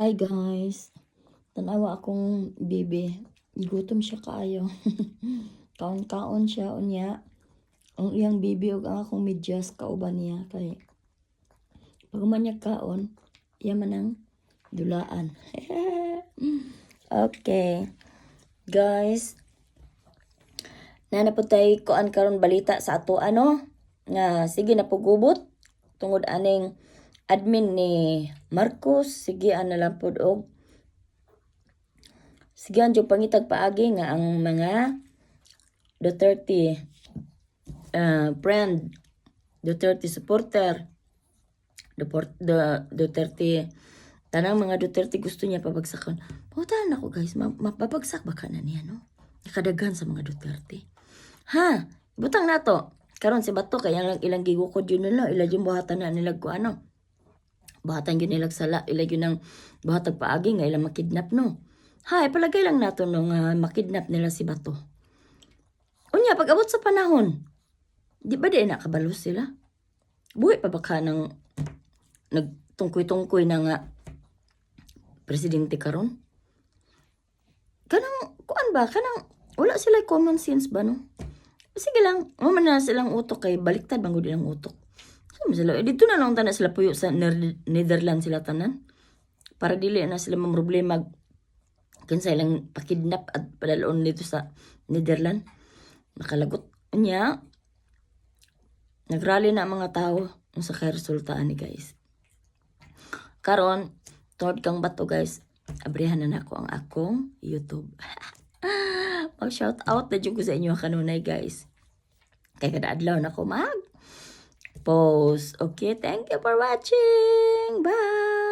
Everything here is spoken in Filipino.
Hi guys, tanawa akong bibi. Gutom siya kaayo. Kaon-kaon siya unya. Ang iyang bibi ug ang akong medyas kauban niya kay pag man niya kaon, iya man ang dulaan. Okay. Guys, po tayo kuan karon balita sa ato ano nga sige na pugubot tungod aning admin ni Marcos. Sige ana lang pod og sigan yung pangitag paagi nga ang mga Duterte friend, Duterte supporter, Duterte, tanang mga Duterte gusto niya pabagsakan. Pautaan ako guys, mapabagsak ba ka na niya, no? Nakadaghan sa mga Duterte. Ha? Butang na to. Karon si Bato, kaya lang ilang gigukod yun nila, ilang yung buhatan na nilag ko ano. Buhatan yun nilag sala, ilang yun ang buhatag paagi nga ilang makidnap, no? Hay, palagay lang nato nung makidnap nila si Bato. Unya, pag abot sa panahon, di ba di nakabalo sila? Buhay pa ba ka ng nagtungkoy-tungkoy na nga presidente karon? Kanang, kuan ba? Kanang, wala sila common sense ba, no? Sige lang, man na silang utok kay baliktad bang ilang utok. So, sila, dito na lang tanan sila puyo sa Netherlands sila tanan. Para dili na sila mamroblema kinsa ilang pakidnap at padalon dito sa Netherlands. Nakalagot niya. Nagrally na ang mga tao sa kay resultaan ni guys. Karon, tod kang Bato guys. Abrihan na nako ang akong YouTube. Mag-shout out na dyan ko sa inyo kanunay guys. Kaya kada adlaw na ko mag-post. Okay, thank you for watching. Bye!